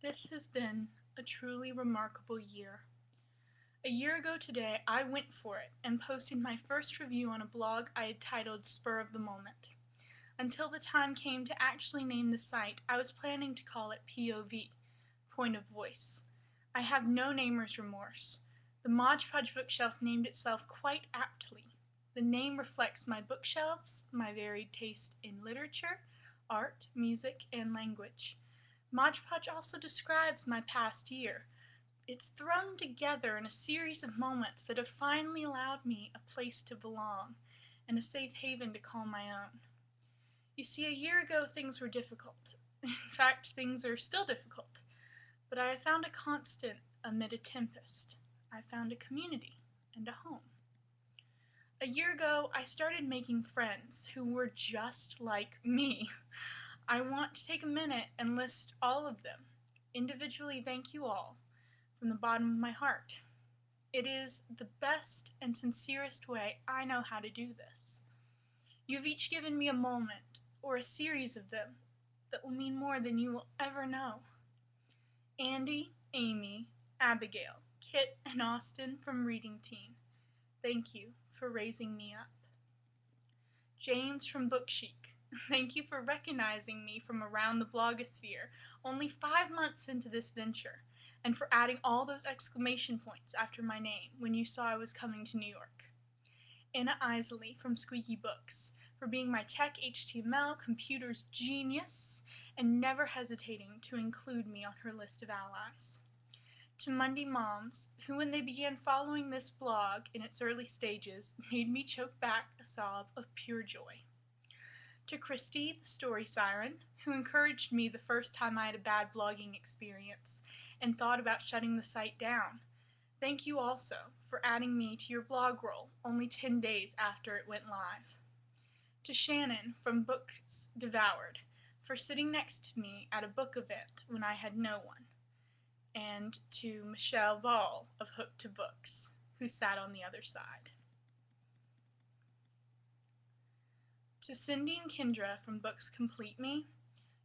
This has been a truly remarkable year. A year ago today, I went for it and posted my first review on a blog I had titled Spur of the Moment. Until the time came to actually name the site, I was planning to call it POV, Point of Voice. I have no namer's remorse. The Mod Podge bookshelf named itself quite aptly. The name reflects my bookshelves, my varied taste in literature, art, music, and language. Mod Podge also describes my past year. It's thrown together in a series of moments that have finally allowed me a place to belong and a safe haven to call my own. You see, a year ago things were difficult. In fact, things are still difficult. But I have found a constant amid a tempest. I found a community and a home. A year ago, I started making friends who were just like me. I want to take a minute and list all of them. Individually, thank you all from the bottom of my heart. It is the best and sincerest way I know how to do this. You've each given me a moment, or a series of them, that will mean more than you will ever know. Andy, Amy, Abigail, Kit, and Austin from Reading Teen, thank you for raising me up. James from Bookchic, thank you for recognizing me from around the blogosphere only 5 months into this venture, and for adding all those exclamation points after my name when you saw I was coming to New York. Anna Isley from Squeaky Books, for being my tech HTML computer's genius and never hesitating to include me on her list of allies. To Monday moms, who when they began following this blog in its early stages made me choke back a sob of pure joy. To Christy, the story siren, who encouraged me the first time I had a bad blogging experience and thought about shutting the site down. Thank you also for adding me to your blog roll only 10 days after it went live. To Shannon from Books Devoured, for sitting next to me at a book event when I had no one. And to Michelle Ball of Hook to Books, who sat on the other side. To Cindy and Kendra from Books Complete Me,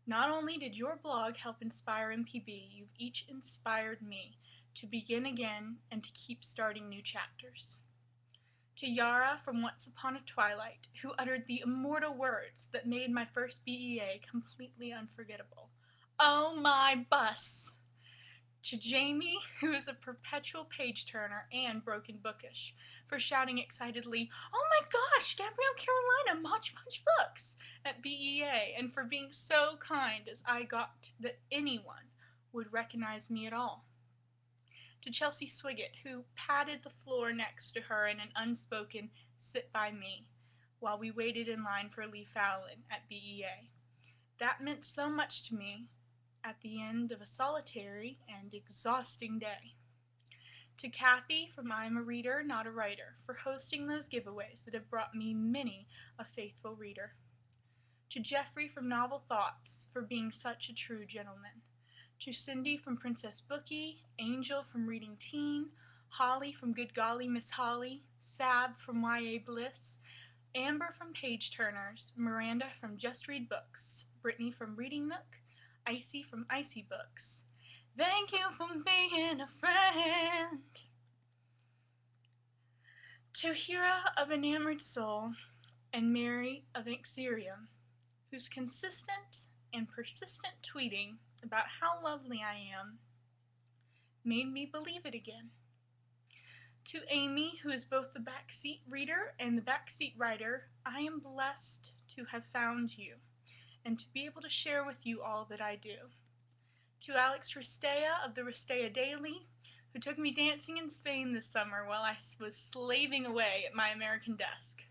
not only did your blog help inspire MPB, you've each inspired me to begin again and to keep starting new chapters. To Yara from Once Upon a Twilight, who uttered the immortal words that made my first BEA completely unforgettable. Oh my bus! To Jamie, who is a perpetual page-turner and broken bookish, for shouting excitedly, "Oh my gosh, Gabrielle Carolina, Much Books!" at BEA, and for being so kind as I got that anyone would recognize me at all. To Chelsea Swiggett, who patted the floor next to her in an unspoken "sit by me" while we waited in line for Lee Fallon at BEA. That meant so much to me at the end of a solitary and exhausting day. To Kathy from I'm a Reader, Not a Writer, for hosting those giveaways that have brought me many a faithful reader. To Jeffrey from Novel Thoughts, for being such a true gentleman. To Cindy from Princess Bookie, Angel from Reading Teen, Holly from Good Golly Miss Holly, Sab from YA Bliss, Amber from Page Turners, Miranda from Just Read Books, Brittany from Reading Nook, Icy from Icy Books. Thank you for being a friend. To Hira of Enamored Soul and Mary of Exerium, whose consistent and persistent tweeting about how lovely I am made me believe it again. To Amy, who is both the backseat reader and the backseat writer, I am blessed to have found you and to be able to share with you all that I do. To Alex Ristea of the Ristea Daily, who took me dancing in Spain this summer while I was slaving away at my American desk,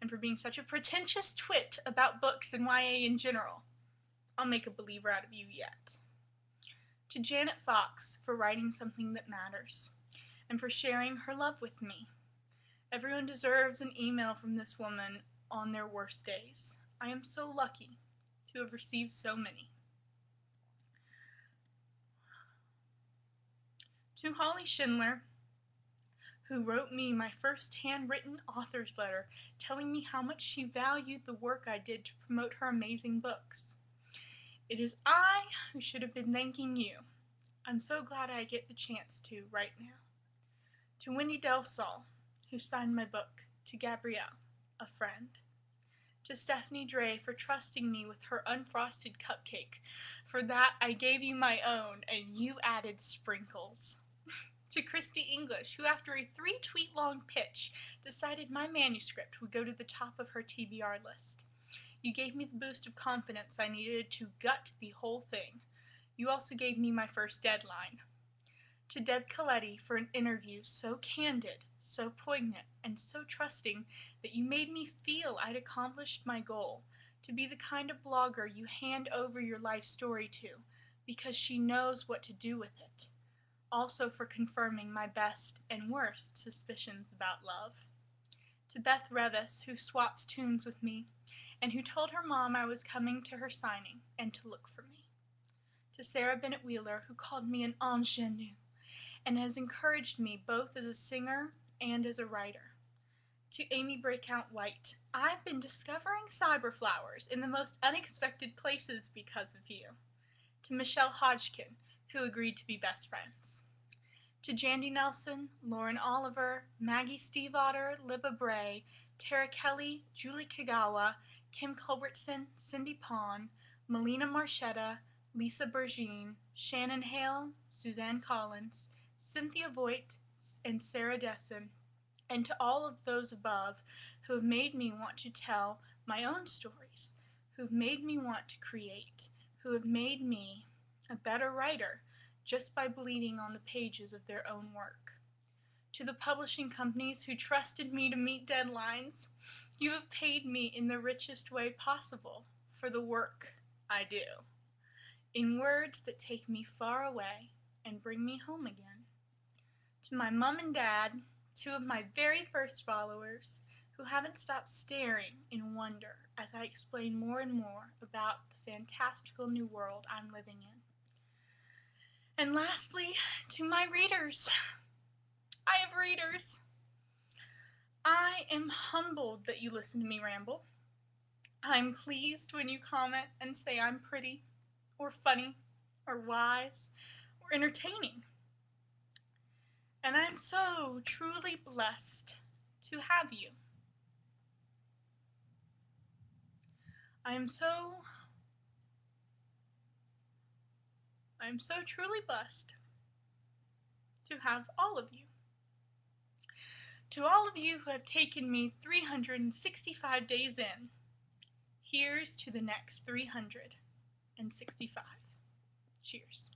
and for being such a pretentious twit about books and YA in general. I'll make a believer out of you yet. To Janet Fox for writing something that matters, and for sharing her love with me. Everyone deserves an email from this woman on their worst days. I am so lucky to have received so many. To Holly Schindler, who wrote me my first handwritten author's letter telling me how much she valued the work I did to promote her amazing books. It is I who should have been thanking you, I'm so glad I get the chance to right now. To Wendy Del Sol, who signed my book. To Gabrielle, a friend. To Stephanie Dre for trusting me with her unfrosted cupcake. For that, I gave you my own, and you added sprinkles. To Christy English, who after a 3-tweet-long pitch decided my manuscript would go to the top of her TBR list. You gave me the boost of confidence I needed to gut the whole thing. You also gave me my first deadline. To Deb Coletti for an interview so candid, so poignant, and so trusting that you made me feel I'd accomplished my goal, to be the kind of blogger you hand over your life story to, because she knows what to do with it. Also for confirming my best and worst suspicions about love. To Beth Revis, who swaps tunes with me, and who told her mom I was coming to her signing and to look for me. To Sarah Bennett Wheeler, who called me an ingenue, and has encouraged me both as a singer and as a writer. To Amy Breakout White, I've been discovering cyberflowers in the most unexpected places because of you. To Michelle Hodgkin, who agreed to be best friends. To Jandy Nelson, Lauren Oliver, Maggie Steveotter, Libba Bray, Tara Kelly, Julie Kagawa, Kim Culbertson, Cindy Pond, Melina Marchetta, Lisa Bergine, Shannon Hale, Suzanne Collins, Cynthia Voigt, and Sarah Dessen, and to all of those above who have made me want to tell my own stories, who have made me want to create, who have made me a better writer just by bleeding on the pages of their own work. To the publishing companies who trusted me to meet deadlines, you have paid me in the richest way possible for the work I do, in words that take me far away and bring me home again. To my mom and dad, two of my very first followers, who haven't stopped staring in wonder as I explain more and more about the fantastical new world I'm living in. And lastly, to my readers. I have readers. I am humbled that you listen to me ramble. I'm pleased when you comment and say I'm pretty, or funny, or wise, or entertaining. And I'm so truly blessed to have you. I'm so truly blessed to have all of you. To all of you who have taken me 365 days in, here's to the next 365. Cheers.